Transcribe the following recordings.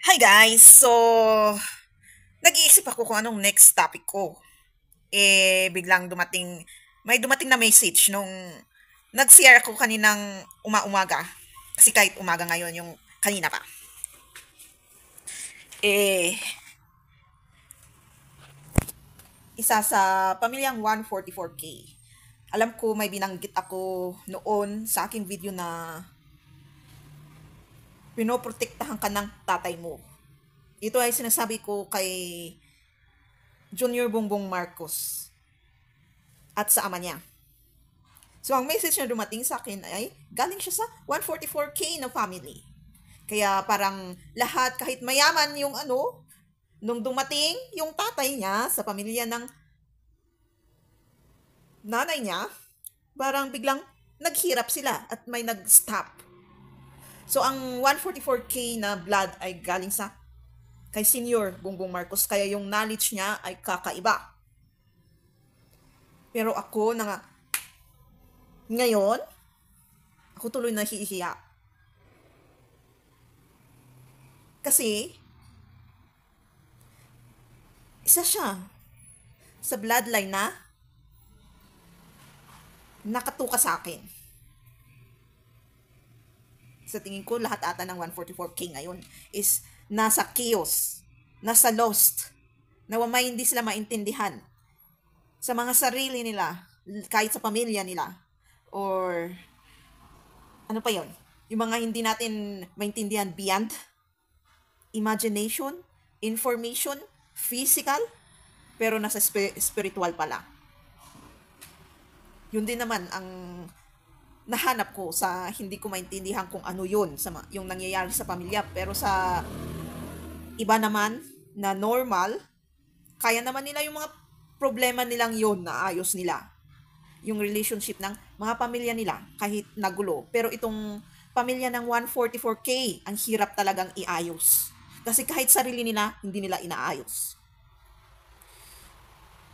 Hi guys! Nag-iisip ako kung anong next topic ko. Biglang may dumating na message nung nag-share ako kaninang umaga. Kasi kahit umaga ngayon, yung kanina pa. Eh, Isa sa pamilyang 144K. Alam ko may binanggit ako noon sa aking video na pinoprotektahan ka ng tatay mo. Ito ay sinasabi ko kay Junior Bongbong Marcos at sa ama niya. So, ang message na dumating sa akin ay galing siya sa 144K na family. Kaya parang lahat, kahit mayaman yung nung dumating yung tatay niya sa pamilya ng nanay niya, parang biglang naghirap sila at may nag-stop. So, ang 144K na blood ay galing sa kay Senior Bongbong Marcos, kaya yung knowledge niya ay kakaiba. Pero ako na nga, ngayon, ako tuloy nahihiya. Kasi, isa siya sa bloodline na nakatuka sa akin. Sa tingin ko, lahat ata ng 144K ngayon is nasa chaos, nasa lost, na may hindi sila maintindihan sa mga sarili nila, kahit sa pamilya nila, or ano pa yon, yung mga hindi natin maintindihan beyond imagination, information, physical, pero nasa spiritual pala. Yun din naman ang nahanap ko sa hindi ko maintindihan kung ano yun sa yung nangyayari sa pamilya, pero sa iba naman na normal, kaya naman nila yung mga problema nilang yun na ayos nila. Yung relationship ng mga pamilya nila kahit nagulo. Pero itong pamilya ng 144K, ang hirap talagang iayos. Kasi kahit sarili nila, hindi nila inaayos.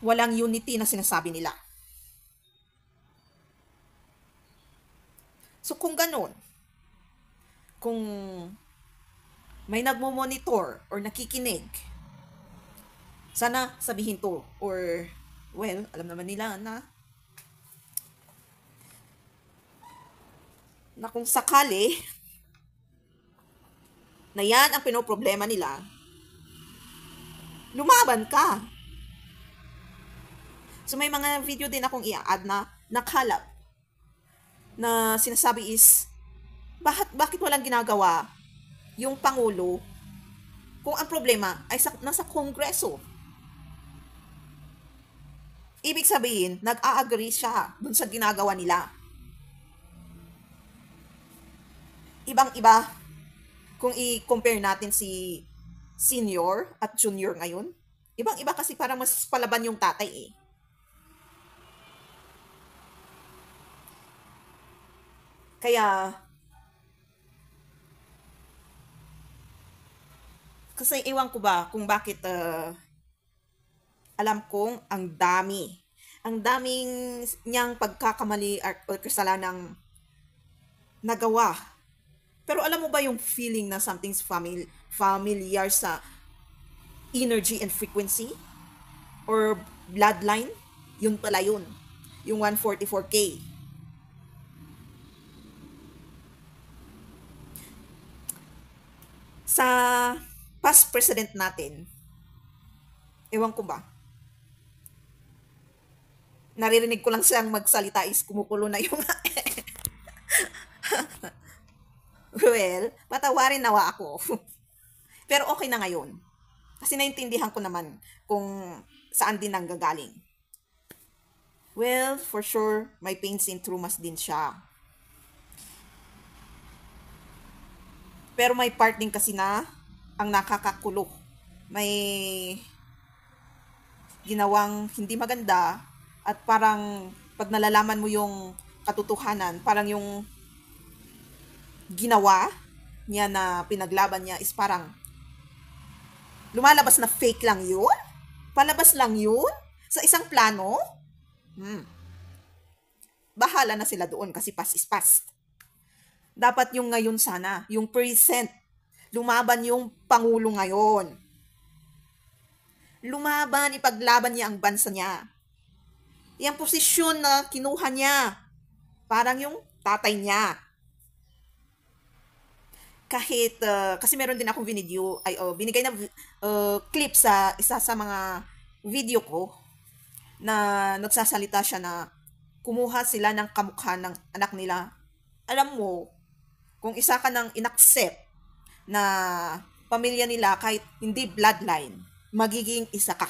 Walang unity na sinasabi nila. So kung ganun, kung may nagmo-monitor or nakikinig, sana sabihin to, or well, alam naman nila na kung sakali na yan ang pinoproblema nila, lumaban ka. So may mga video din akong i-add na nakalap na sinasabi is, bakit walang ginagawa yung Pangulo kung ang problema ay nasa Kongreso? Ibig sabihin, nag-a-agree siya dun sa ginagawa nila. Ibang-iba kung i-compare natin si senior at junior ngayon. Ibang-iba kasi parang mas palaban yung tatay eh. Kaya, kasi iwan ko ba kung bakit alam kong ang daming niyang pagkakamali or kasalanang nagawa. Pero alam mo ba yung feeling na something's familiar sa energy and frequency? Or bloodline? Yun pala yun. Yung 144K. Sa past president natin, ewan ko ba, naririnig ko lang siyang magsalita is kumukulo na yung well, patawarin nawa ako. Pero okay na ngayon. Kasi naintindihan ko naman kung saan din nanggagaling. Well, for sure, may pains and traumas din siya. Pero may part din kasi na ang nakakakulo. May ginawang hindi maganda at parang pag nalalaman mo yung katotohanan, parang yung ginawa niya na pinaglaban niya is parang lumalabas na fake lang yun? Palabas lang yun? Sa isang plano? Bahala na sila doon kasi past is past. Dapat yung ngayon sana, yung present, lumaban yung Pangulo ngayon. Lumaban, ipaglaban niya ang bansa niya. Yung posisyon na kinuha niya, parang yung tatay niya. Kahit, kasi meron din akong binigay na clip sa isa sa mga video ko na nagsasalita siya na kumuha sila ng kamukha ng anak nila. Alam mo, kung isa ka ng inaccept na pamilya nila kahit hindi bloodline, magiging isa ka.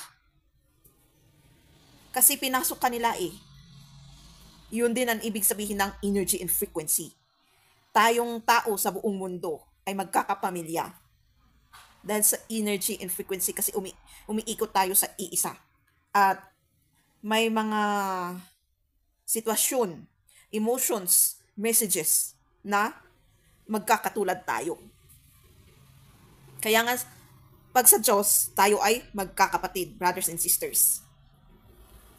Kasi pinasok ka nila eh. Yun din ang ibig sabihin ng energy and frequency. Tayong tao sa buong mundo ay magkakapamilya. Dahil sa energy and frequency kasi umiikot tayo sa iisa. At may mga sitwasyon, emotions, messages na magkakatulad tayo. Kaya nga, pag sa Diyos, tayo ay magkakapatid, brothers and sisters.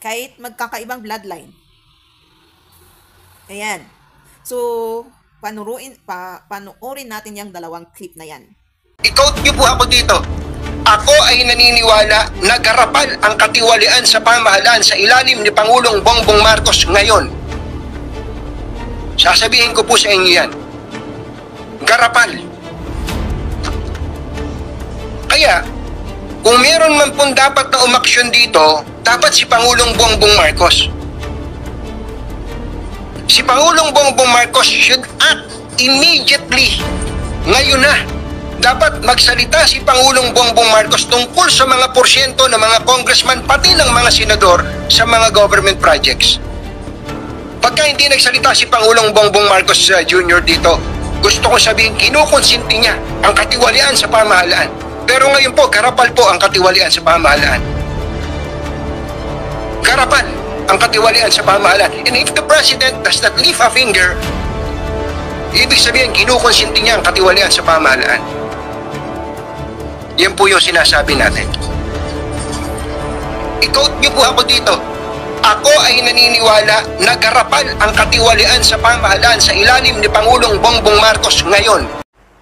Kahit magkakaibang bloodline. Ayan. So, panoorin natin yung dalawang clip na yan. I-quote niyo po ako dito. Ako ay naniniwala na garapal ang katiwalian sa pamahalaan sa ilalim ni Pangulong Bongbong Marcos ngayon. Sasabihin ko po sa inyo yan. Garapal. Kaya, kung meron man pong dapat na umaksyon dito, dapat si Pangulong Bongbong Marcos. Si Pangulong Bongbong Marcos should act immediately. Ngayon na. Dapat magsalita si Pangulong Bongbong Marcos tungkol sa mga porsyento ng mga congressman pati ng mga senador sa mga government projects. Pagka hindi nagsalita si Pangulong Bongbong Marcos Jr. dito, gusto ko sabihin, kinukonsinti niya ang katiwalian sa pamahalaan. Pero ngayon po, garapal po ang katiwalian sa pamahalaan. Garapal ang katiwalian sa pamahalaan. And if the President does not lift a finger, ibig sabihin, kinukonsinti niya ang katiwalian sa pamahalaan. Yan po yung sinasabi natin. I-quote niyo po ako dito. Ako ay naniniwala na garapal ang katiwalian sa pamahalaan sa ilalim ni Pangulong Bongbong Marcos ngayon.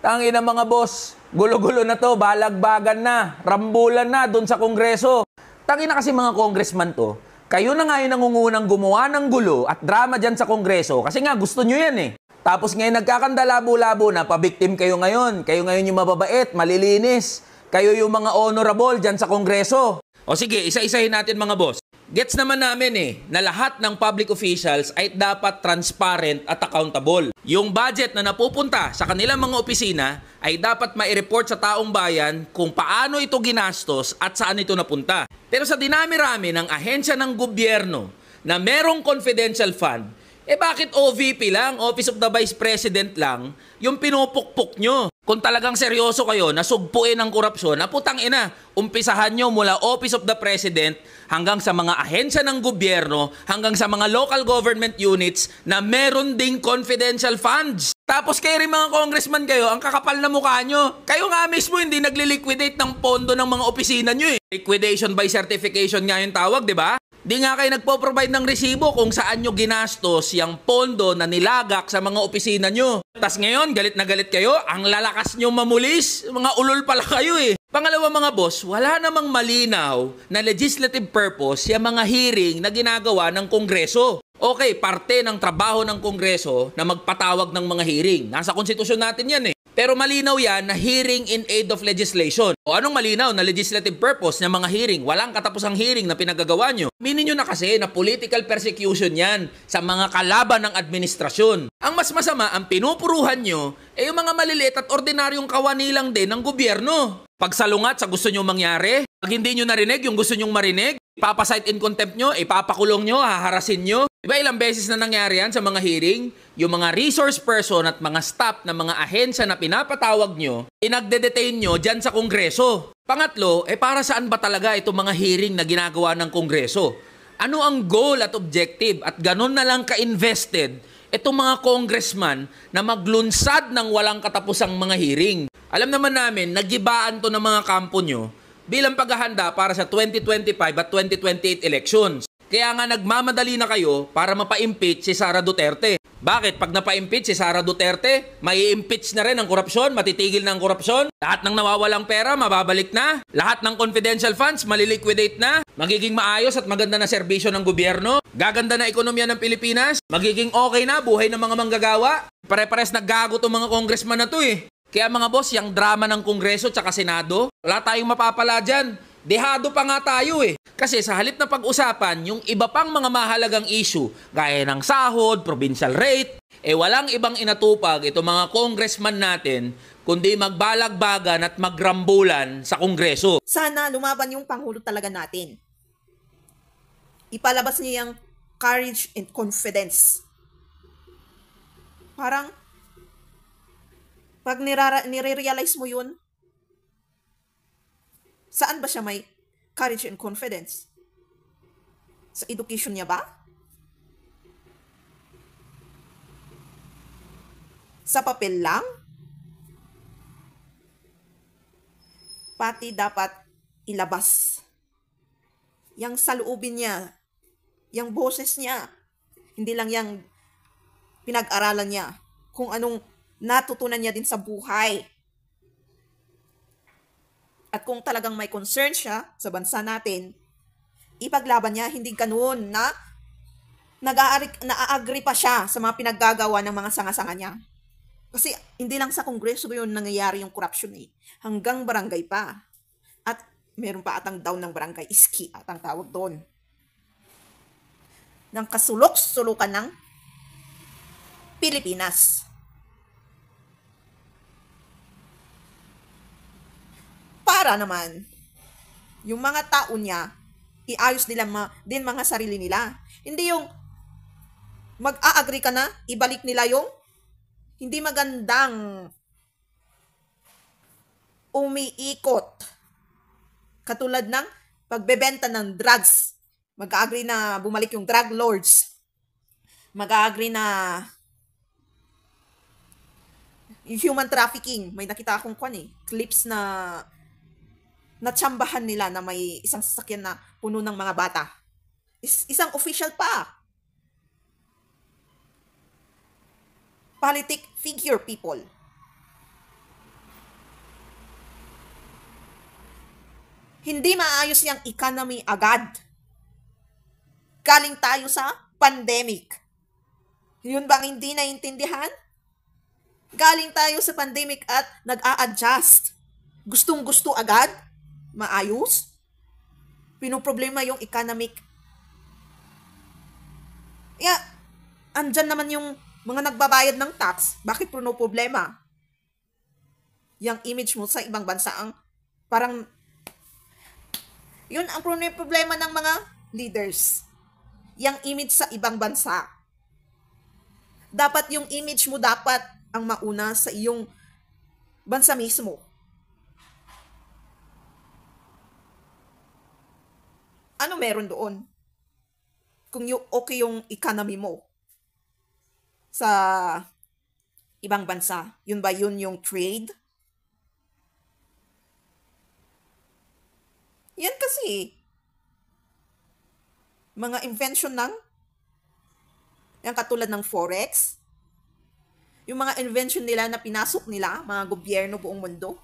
Tangina mga boss, gulo-gulo na to, balagbagan na, rambulan na doon sa Kongreso. Tangina kasi mga congressman to, kayo na nga yung nangungunang gumawa ng gulo at drama dyan sa Kongreso kasi nga gusto nyo yan eh. Tapos ngayon nagkakandalabo-labo na, pabiktim kayo ngayon. Kayo ngayon yung mababait, malilinis. Kayo yung mga honorable dyan sa Kongreso. O sige, isa-isahin natin mga boss. Gets naman namin eh, na lahat ng public officials ay dapat transparent at accountable. Yung budget na napupunta sa kanilang mga opisina ay dapat mai-report sa taong bayan kung paano ito ginastos at saan ito napunta. Pero sa dinami-rami ng ahensya ng gobyerno na merong confidential fund, eh bakit OVP lang, Office of the Vice President lang, yung pinupukpok nyo? Kung talagang seryoso kayo na sugpuin ang korupsyon, na putang ina, umpisahan nyo mula Office of the President hanggang sa mga ahensya ng gobyerno, hanggang sa mga local government units na meron ding confidential funds. Tapos kayo rin mga congressman kayo, ang kakapal na mukha nyo. Kayo nga mismo hindi nagli-liquidate ng pondo ng mga opisina nyo eh. Liquidation by certification nga yung tawag, di ba? Di nga kayo nagpo-provide ng resibo kung saan nyo ginastos yung pondo na nilagak sa mga opisina nyo. Tas ngayon, galit na galit kayo, ang lalakas nyo mamulis, mga ulol pala kayo eh. Pangalawa mga boss, wala namang malinaw na legislative purpose yung mga hearing na ginagawa ng Kongreso. Okay, parte ng trabaho ng Kongreso na magpatawag ng mga hearing. Nasa konstitusyon natin yan eh. Pero malinaw yan na hearing in aid of legislation. O anong malinaw na legislative purpose ng mga hearing? Walang katapusang hearing na pinagagawa nyo. Minin nyo na kasi na political persecution yan sa mga kalaban ng administrasyon. Ang mas masama, ang pinupuruhan nyo, ay yung mga maliliit at ordinaryong kawani lang din ng gobyerno. Pagsalungat sa gusto nyo mangyari, pag hindi nyo narinig yung gusto nyong marinig, ipapasight in contempt nyo, ipapakulong nyo, haharasin nyo. Diba ilang beses na nangyari yan sa mga hearing? Yung mga resource person at mga staff ng mga ahensya na pinapatawag nyo, inagde-detain nyo dyan sa Kongreso. Pangatlo, para saan ba talaga itong mga hearing na ginagawa ng Kongreso? Ano ang goal at objective at ganun na lang ka-invested itong mga congressman na maglunsad ng walang katapusang mga hearing? Alam naman namin, nagibaan to ng mga kampo nyo bilang paghahanda para sa 2025 at 2028 elections. Kaya nga nagmamadali na kayo para mapa-impeach si Sara Duterte. Bakit? Pag napa-impeach si Sara Duterte, mai-impeach na rin ang korupsyon, matitigil na ang korupsyon, lahat ng nawawalang pera, mababalik na, lahat ng confidential funds, maliliquidate na, magiging maayos at maganda na serbisyo ng gobyerno, gaganda na ekonomiya ng Pilipinas, magiging okay na buhay ng mga manggagawa. Pare-pares naggago itong mga congressman na to eh. Kaya mga boss, yung drama ng Kongreso tsaka Senado, wala tayong mapapala dyan. Dehado pa nga tayo eh. Kasi sa halip na pag-usapan, yung iba pang mga mahalagang issue, gaya ng sahod, provincial rate, walang ibang inatupag itong mga congressman natin, kundi magbalagbagan at magrambulan sa Kongreso. Sana lumaban yung Pangulo talaga natin. Ipalabas niya yung courage and confidence. Parang, pag nire-realize mo yun, saan ba siya may courage and confidence? Sa education niya ba? Sa papel lang? Pati dapat ilabas. Yang saloobin niya, yang boses niya, hindi lang yang pinag-aralan niya, kung anong natutunan niya din sa buhay. At kung talagang may concern siya sa bansa natin, ipaglaban niya, hindi ganoon na naa-agree pa siya sa mga pinaggagawa ng mga sanga-sanga niya. Kasi hindi lang sa Kongreso yun nangyayari yung corruption eh. Hanggang barangay pa. At meron pa atang down ng barangay, iski atang tawag doon. Ng kasulok-sulukan ng Pilipinas. Para naman, yung mga tao niya, iayos nila din mga sarili nila. Hindi yung mag-a-agree ka na, ibalik nila yung hindi magandang umiikot. Katulad ng pagbebenta ng drugs. Mag-a-agree na bumalik yung drug lords. Mag-a-agree na yung human trafficking. May nakita akong clips na natsambahan nila na may isang sasakyan na puno ng mga bata. Isang official pa. Politic figure people. Hindi maayos yung economy agad. Galing tayo sa pandemic. Yun bang hindi naiintindihan? Galing tayo sa pandemic at nag-a-adjust. Gustong-gusto agad? Maayos? Pinoproblema yung economic. Andyan naman yung mga nagbabayad ng tax. Bakit problema? Yung image mo sa ibang bansa ang parang yun ang problema ng mga leaders. Yung image sa ibang bansa. Dapat yung image mo dapat ang mauna sa iyong bansa mismo. Ano meron doon? Kung okay yung economy mo sa ibang bansa, yun ba yun yung trade? Yan kasi mga invention ng yung katulad ng forex, yung mga invention nila na pinasok nila, mga gobyerno buong mundo.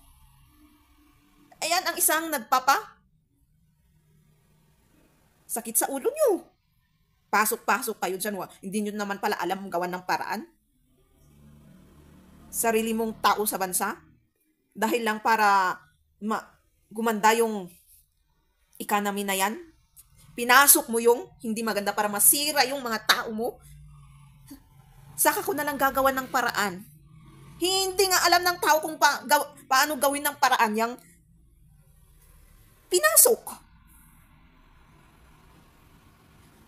Ayan ang isang sakit sa ulo nyo. Pasok-pasok kayo dyan. Hindi nyo naman pala alam gawan ng paraan. Sarili mong tao sa bansa. Dahil lang para gumanda yung economy na yan. Pinasok mo yung hindi maganda para masira yung mga tao mo. Saka ko na lang gagawa ng paraan. Hindi nga alam ng tao kung paano gawin ng paraan yung pinasok.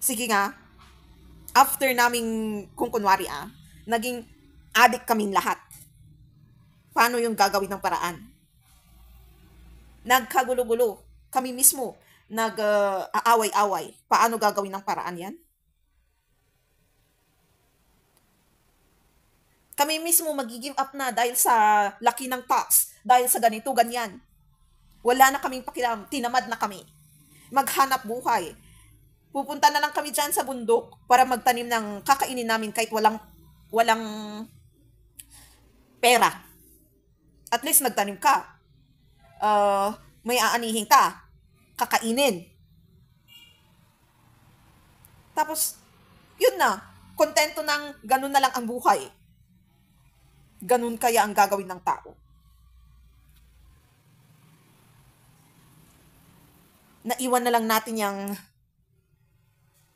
Sige nga, after naming, kung kunwari naging addict kaming lahat. Paano yung gagawin ng paraan? Nagkagulo-gulo. Kami mismo, nag-aaway-away. Paano gagawin ng paraan yan? Kami mismo mag-give up na dahil sa laki ng tax, dahil sa ganito, ganyan. Wala na kaming pakialam, tinamad na kami. Maghanap buhay. Pupunta na lang kami dyan sa bundok para magtanim ng kakainin namin kahit walang pera. At least nagtanim ka. May aanihin ka. Kakainin. Tapos, yun na. Kontento ng ganun na lang ang buhay. Ganun kaya ang gagawin ng tao. Naiwan na lang natin yung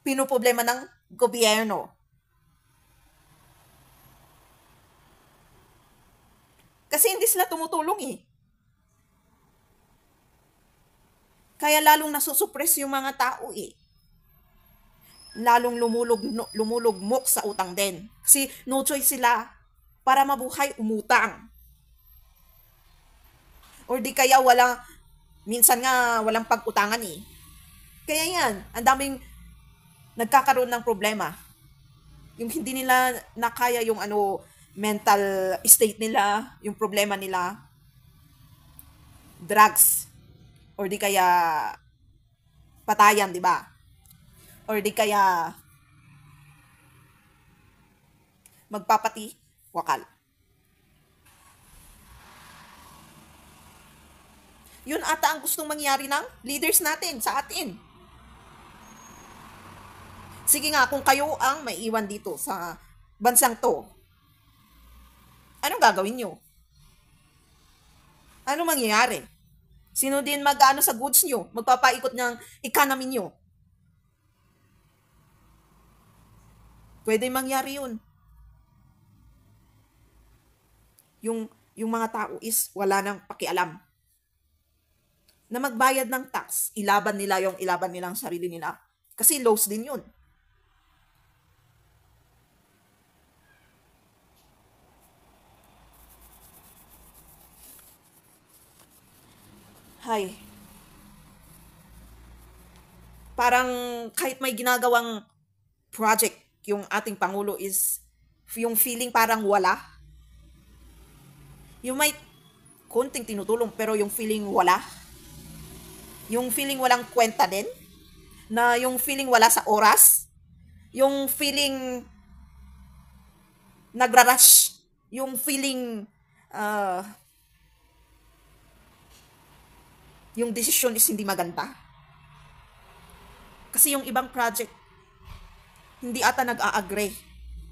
pinoproblema ng gobyerno. Kasi hindi sila tumutulong eh. Kaya lalong nasusuppress yung mga tao eh. Lalong lumulugmok sa utang din. Kasi no choice sila para mabuhay umutang. Or di kaya minsan nga walang pag-utangan eh. Kaya yan, ang daming nagkakaroon ng problema. Yung hindi nila nakaya yung mental state nila, yung problema nila, drugs, or di kaya patayan, di ba? Or di kaya magpapati, wakal. Yun ata ang gustong mangyari ng leaders natin sa atin. Sige nga, kung kayo ang maiiwan dito sa bansang to, anong gagawin nyo? Ano mangyayari? Sino din mag-ano sa goods nyo? Magpapaikot ng economy nyo? Pwede mangyari yun. Yung mga tao is wala nang pakialam. Na magbayad ng tax, ilaban nilang sarili nila. Kasi laws din yun. Hay. Parang kahit may ginagawang project, yung ating Pangulo is yung feeling parang wala. Yung may konting tinutulong pero yung feeling wala. Yung feeling walang kwenta din. Na yung feeling wala sa oras. Yung feeling nagrarush. Yung feeling yung desisyon is hindi maganda. Kasi yung ibang project, hindi ata nag-a-agree.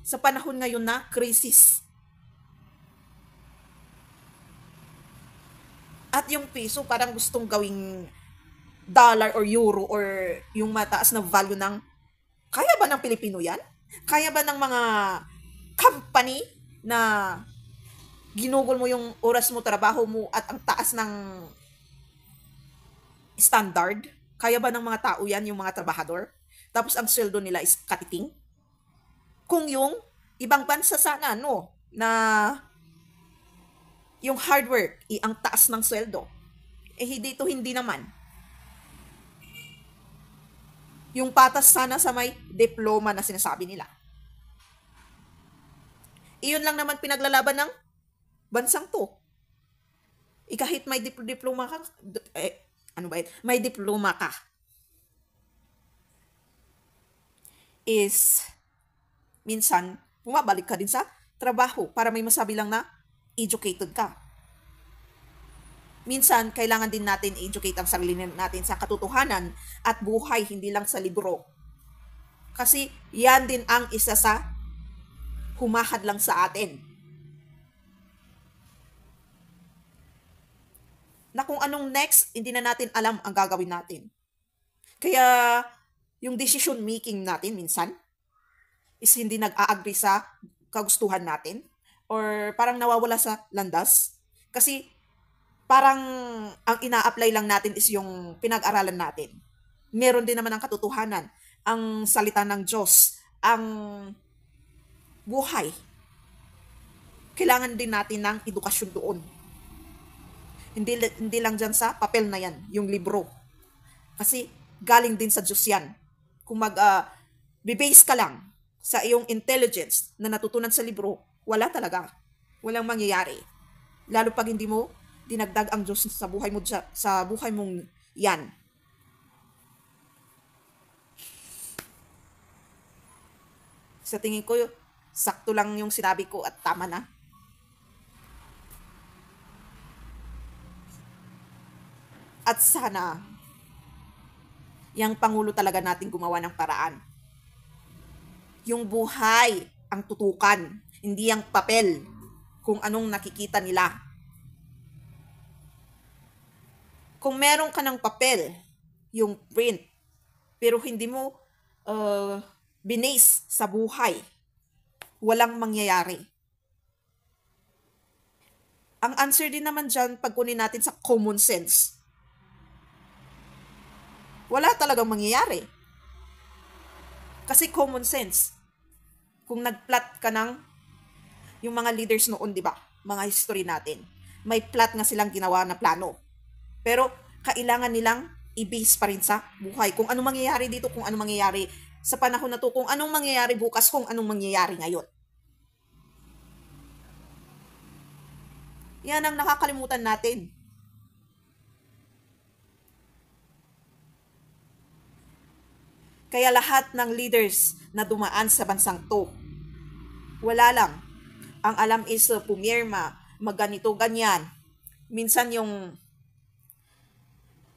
Sa panahon ngayon na crisis. At yung peso parang gustong gawing dollar or euro or yung mataas na value ng, kaya ba ng Pilipino yan? Kaya ba ng mga company na ginugol mo yung oras mo, trabaho mo at ang taas ng standard? Kaya ba ng mga tao yan, yung mga trabahador? Tapos ang sweldo nila is katiting? Kung yung ibang bansa sana, na yung hard work, ang taas ng sweldo. Dito hindi naman. Yung patas sana sa may diploma na sinasabi nila. Iyon lang naman pinaglalaban ng bansang to. Kahit may diploma ka, may diploma ka, is minsan bumabalik ka din sa trabaho para may masabi lang na educated ka. Minsan, kailangan din natin educate ang sarili natin sa katotohanan at buhay, hindi lang sa libro. Kasi yan din ang isa sa humahad lang sa atin. Na kung anong next, hindi na natin alam ang gagawin natin. Kaya, yung decision making natin minsan is hindi nag-a-agree sa kagustuhan natin or parang nawawala sa landas. Kasi, parang ang ina-apply lang natin is yung pinag-aralan natin. Meron din naman ang katotohanan, ang salita ng Diyos, ang buhay. Kailangan din natin ng edukasyon doon. Hindi lang dyan sa papel na yan, yung libro. Kasi galing din sa Diyos yan. Kung bibase ka lang sa iyong intelligence na natutunan sa libro, wala talaga. Walang mangyayari. Lalo pag hindi mo dinagdag ang Diyos sa buhay mo, sa buhay mong yan. Sa tingin ko, sakto lang yung sinabi ko at tama na. At sana, yung Pangulo talaga natin gumawa ng paraan. Yung buhay ang tutukan, hindi ang papel kung anong nakikita nila. Kung meron ka ng papel, yung print, pero hindi mo binase sa buhay, walang mangyayari. Ang answer din naman dyan, pag kunin natin sa common sense, wala talagang mangyayari. Kasi common sense. Kung nag-plot ka ng yung mga leaders noon, di ba? Mga history natin. May plot nga silang ginawa na plano. Pero kailangan nilang i-base pa rin sa buhay. Kung anong mangyayari dito, kung anong mangyayari sa panahon na to, kung anong mangyayari bukas, kung anong mangyayari ngayon. Yan ang nakakalimutan natin. Kaya lahat ng leaders na dumaan sa bansang to, wala lang. Ang alam is pumirma, magganito, ganyan. Minsan yung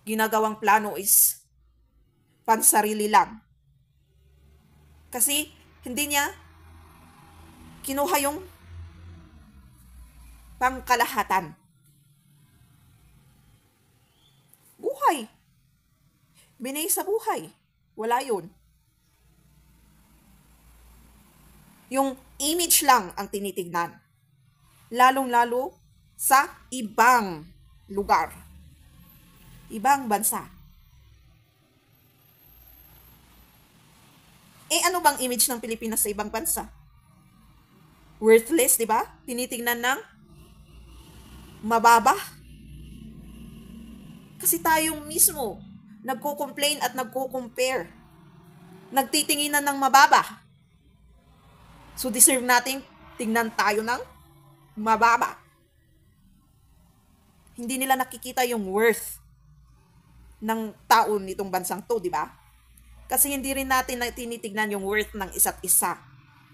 ginagawang plano is pansarili lang. Kasi hindi niya kinuha yung pangkalahatan. Buhay. Binay sa buhay. Wala yun. Yung image lang ang tinitignan. Lalong-lalo sa ibang lugar. Ibang bansa. Ano bang image ng Pilipinas sa ibang bansa? Worthless, di ba? Tinitingnan ng mababa. Kasi tayong mismo nagko-complain at nagko-compare. Nagtitinginan ng mababa. So deserve nating tingnan tayo ng mababa. Hindi nila nakikita yung worth ng tao nitong bansang to, di ba? Kasi hindi rin natin tinitignan yung worth ng isa't isa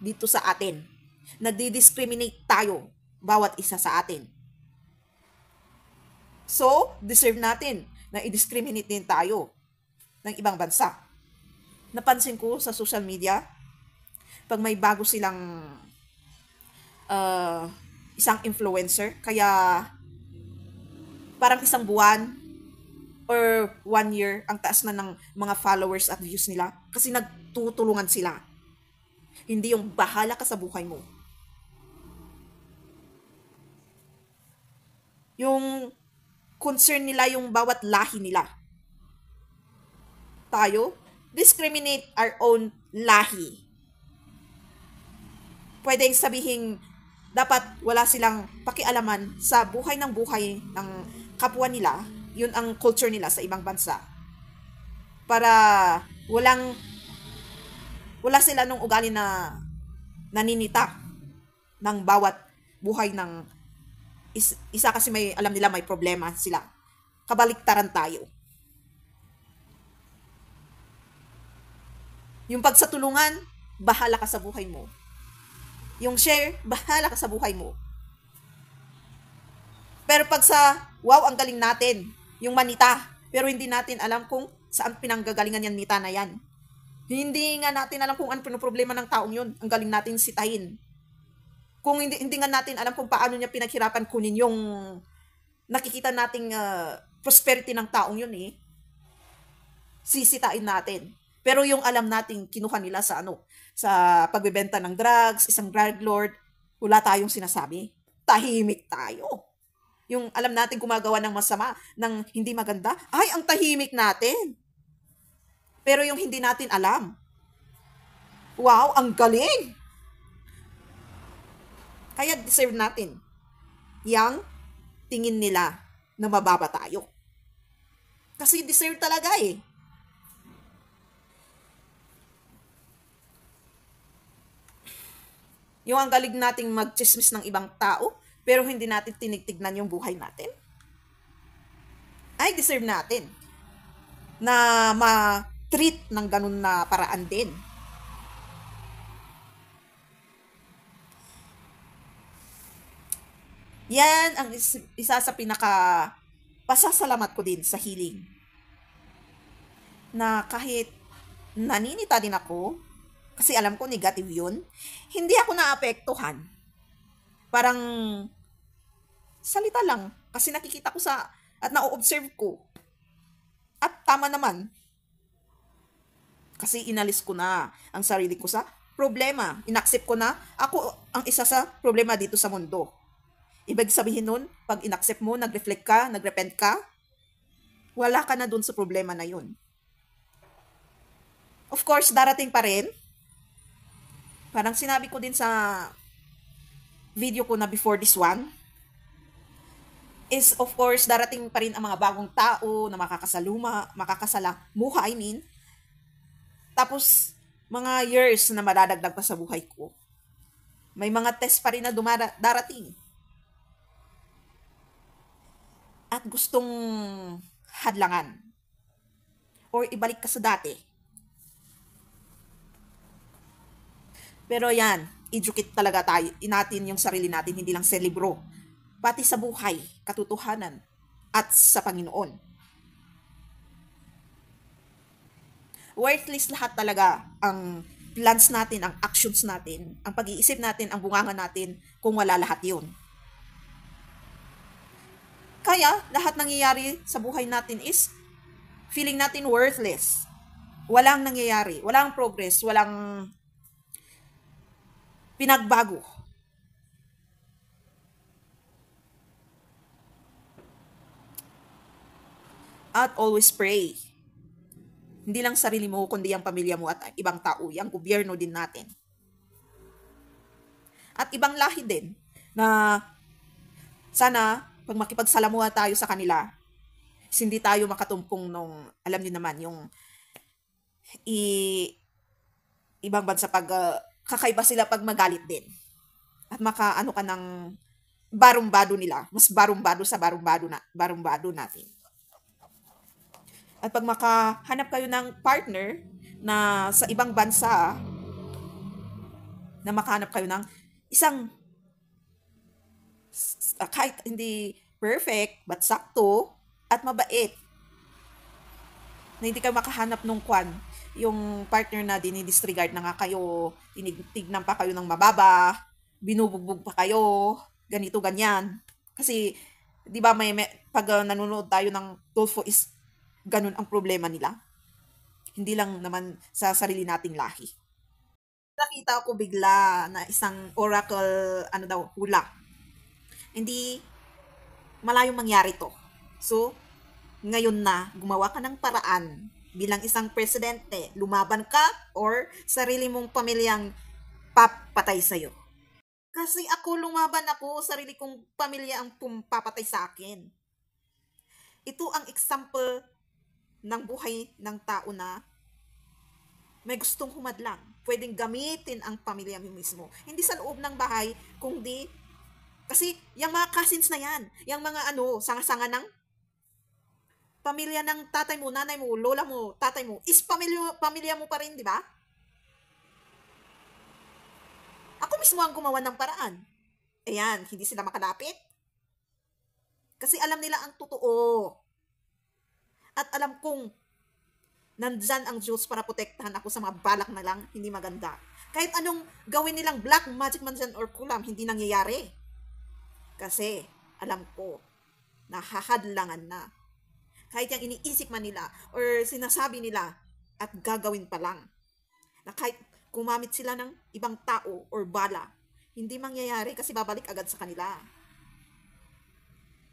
dito sa atin. Nagdi-discriminate tayo, bawat isa sa atin. So, deserve natin na i-discriminate din tayo ng ibang bansa. Napansin ko sa social media, pag may bago silang isang influencer, kaya parang isang buwan or 1 year, ang taas na ng mga followers at views nila kasi nagtutulungan sila. Hindi yung bahala ka sa buhay mo. Yung concern nila yung bawat lahi nila. Tayo, discriminate our own lahi. Pwedeng sabihin, dapat wala silang pakialaman sa buhay ng kapwa nila. Yun ang culture nila sa ibang bansa. Para wala sila nung ugali na naninita ng bawat buhay ng isa kasi alam nila may problema sila. Kabaliktaran tayo. Yung pagsatulungan, bahala ka sa buhay mo. Yung share, bahala ka sa buhay mo. Pero pag sa, wow, ang galing natin, yung manita, pero hindi natin alam kung saan pinanggagalingan yan nita na yan. Hindi nga natin alam kung ano problema ng taong yun. Ang galing natin sitahin. Kung hindi nga natin alam kung paano niya pinaghirapan kunin yung nakikita nating prosperity ng taong yun sisitain natin. Pero yung alam nating kinuha nila sa pagbebenta ng drugs, isang drug lord, wala tayong sinasabi. Tahimik tayo. Yung alam natin gumagawa ng masama, ng hindi maganda, ay, ang tahimik natin. Pero yung hindi natin alam, wow, ang galing! Kaya deserve natin yang tingin nila na mababa tayo. Kasi deserve talaga Yung ang galing nating mag-chismis ng ibang tao, pero hindi natin tinigtignan yung buhay natin. Ay, deserve natin na ma-treat ng ganun na paraan din. Yan ang isa sa pinaka pasasalamat ko din sa healing. Na kahit naninita din ako, kasi alam ko negative yun, hindi ako naapektuhan. Parang salita lang. Kasi nakikita ko at na-observe ko. At tama naman. Kasi inalis ko na ang sarili ko sa problema. Inaccept ko na ako ang isa sa problema dito sa mundo. Ibig sabihin nun, pag inaccept mo, nag-reflect ka, nag-repent ka, wala ka na dun sa problema na yun. Of course, darating pa rin. Parang sinabi ko din sa video ko na before this one, is of course, darating pa rin ang mga bagong tao na makakasalamuha, Tapos, mga years na madadagdag pa sa buhay ko. May mga test pa rin na darating. At gustong hadlangan. Or ibalik ka sa dati. Pero yan, educate talaga tayo. Natin yung sarili natin, hindi lang sa libro. Pati sa buhay, katotohanan, at sa Panginoon. Worthless lahat talaga ang plans natin, ang actions natin, ang pag-iisip natin, ang bunganga natin kung wala lahat yun. Kaya, lahat nangyayari sa buhay natin is feeling natin worthless. Walang nangyayari, walang progress, walang pinagbago. At always pray. Hindi lang sarili mo, kundi ang pamilya mo at ibang tao, yung gobyerno din natin. At ibang lahi din, na sana, pag makipagsalamuha tayo sa kanila, hindi tayo makatumpong nung, alam niyo naman, yung ibang bansa pag kakaiba sila pag magalit din. At makaano ka ng barumbado nila, mas barumbado sa barumbado natin. At pag makahanap kayo ng partner na sa ibang bansa, na makahanap kayo ng isang kahit hindi perfect, but sakto, at mabait. Na hindi kayo makahanap nung yung partner na dinidisregard na nga kayo, tinignan pa kayo ng mababa, binubugbog pa kayo, ganito, ganyan. Kasi, di ba pag nanonood tayo ng Tulfo is ganun ang problema nila. Hindi lang naman sa sarili nating lahi. Nakita ko bigla na isang oracle, hula. Hindi malayong mangyari to. So, ngayon na, gumawa ka ng paraan bilang isang presidente, lumaban ka or sarili mong pamilyang papatay sa'yo. Kasi lumaban ako, sarili kong pamilya ang papatay sa akin. Ito ang example ng buhay ng tao na may gustong humadlang. Pwedeng gamitin ang pamilya mo mismo. Hindi sa loob ng bahay, kundi kasi yung mga cousins na yan, yung mga sanga-sanga ng pamilya ng tatay mo, nanay mo, lola mo, tatay mo, is pamilya mo pa rin, di ba? Ako mismo ang gumawa ng paraan. Ayan, hindi sila makalapit. Kasi alam nila ang totoo. At alam kong nandyan ang Diyos para protektahan ako sa mga balak na lang hindi maganda. Kahit anong gawin nilang black magic man dyan or kulam, hindi nangyayari. Kasi alam ko na hahadlangan na. Kahit yung iniisip man nila or sinasabi nila at gagawin pa lang. Na kahit gumamit sila ng ibang tao or bala, hindi mangyayari kasi babalik agad sa kanila.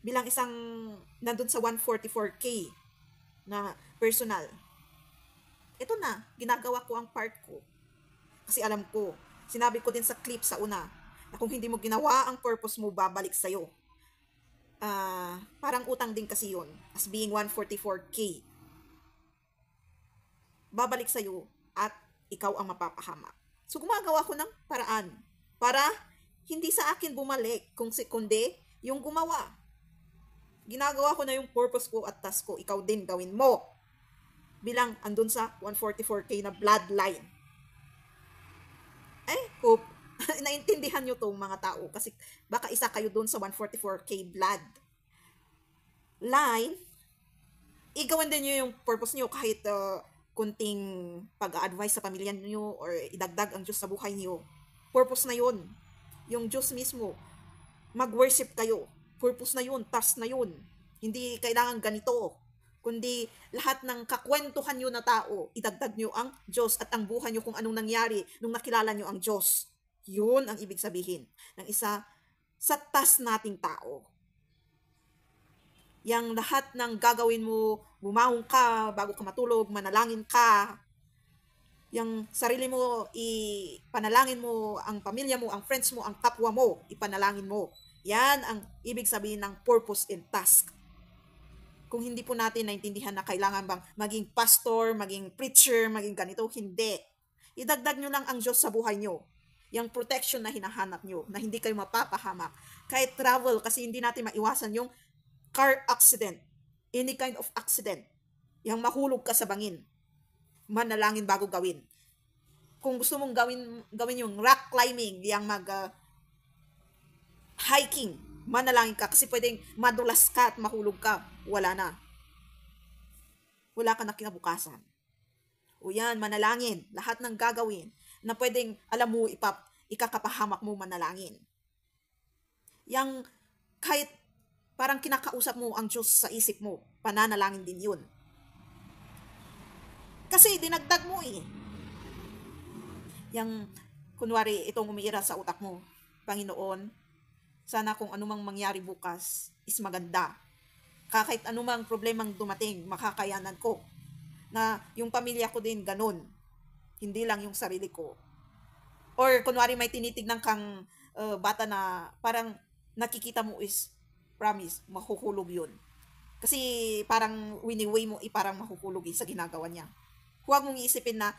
Bilang isang nandun sa 144K na personal. Ito na, ginagawa ko ang part ko. Kasi alam ko, sinabi ko din sa clip sa una, na kung hindi mo ginawa ang purpose mo, babalik sa'yo. Parang utang din kasi yun, as being 144K. Babalik sa'yo at ikaw ang mapapahamak. So gumagawa ko ng paraan para hindi sa akin bumalik, kundi yung gumawa. Ginagawa ko na yung purpose ko at task ko, ikaw din gawin mo. Bilang andun sa 144K na bloodline. Hope naintindihan nyo tong mga tao kasi baka isa kayo dun sa 144K blood line, igawin din nyo yung purpose nyo kahit kunting pag-a-advise sa pamilya nyo or idagdag ang Diyos sa buhay nyo. Purpose na yun. Yung Diyos mismo, mag-worship kayo. Purpose na yun, task na yun. Hindi kailangan ganito. Kundi lahat ng kakwentuhan nyo na tao, idagdag nyo ang Diyos at ang buhay nyo kung anong nangyari nung nakilala nyo ang Diyos. Yun ang ibig sabihin ng isa sa task nating tao. Yang lahat ng gagawin mo, bumangon ka bago ka matulog, manalangin ka. Yang sarili mo, ipanalangin mo ang pamilya mo, ang friends mo, ang kapwa mo, ipanalangin mo. Yan ang ibig sabihin ng purpose and task. Kung hindi po natin naintindihan na kailangan bang maging pastor, maging preacher, maging ganito, hindi. Idagdag nyo lang ang Diyos sa buhay nyo. Yung protection na hinahanap nyo, na hindi kayo mapapahamak. Kahit travel, kasi hindi natin maiwasan yung car accident, any kind of accident. Yung mahulog ka sa bangin, manalangin bago gawin. Kung gusto mong gawin yung rock climbing, yung hiking, manalangin ka kasi pwedeng madulas ka at mahulog ka. Wala na. Wala ka na kinabukasan. O yan, manalangin. Lahat ng gagawin na pwedeng, alam mo, ikakapahamak mo manalangin. Yang kahit parang kinakausap mo ang Diyos sa isip mo, pananalangin din yun. Kasi dinagdag mo eh. Yang, kunwari, itong umiira sa utak mo, Panginoon, sana kung anumang mangyari bukas is maganda. Kahit anumang problemang dumating, makakayanan ko. Na yung pamilya ko din ganun. Hindi lang yung sarili ko. Or kunwari may tinitignan kang bata na parang nakikita mo is, promise, mahuhulog yun. Kasi parang wini-way mo, parang mahuhulog sa ginagawa niya. Huwag mong iisipin na,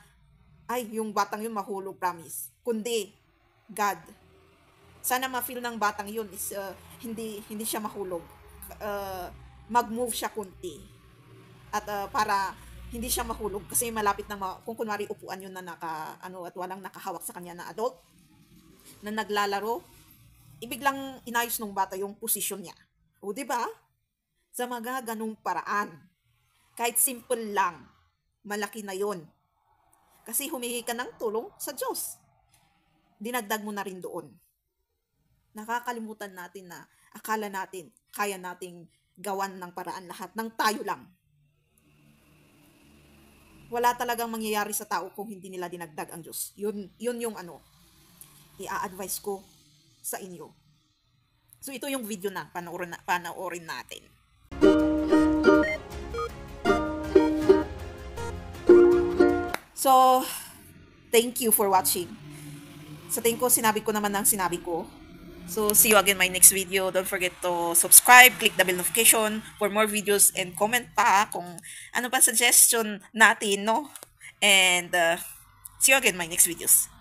ay, yung batang yun mahulog, promise. Kundi, God. Sana ma-feel ng batang yun is hindi siya mahulog. Mag-move siya kunti. At para hindi siya mahulog kasi malapit na kung kunwari upuan yun na at walang nakahawak sa kanya na adult na naglalaro, ibiglang inayos ng bata yung posisyon niya. O diba? Sa mga ganung paraan. Kahit simple lang, malaki na yon. Kasi humingi ka ng tulong sa Diyos. Dinagdag mo na rin doon. Nakakalimutan natin na akala natin, kaya nating gawan ng paraan lahat ng tayo lang. Wala talagang mangyayari sa tao kung hindi nila dinagdag ang Diyos. Yun yung i-a-advise ko sa inyo. So ito yung video na panoorin natin. So, thank you for watching. Sa tingin ko, sinabi ko naman ang sinabi ko. So, see you again in my next video. Don't forget to subscribe, click the bell notification for more videos, and comment pa kung ano pa suggestion natin, no? And see you again in my next videos.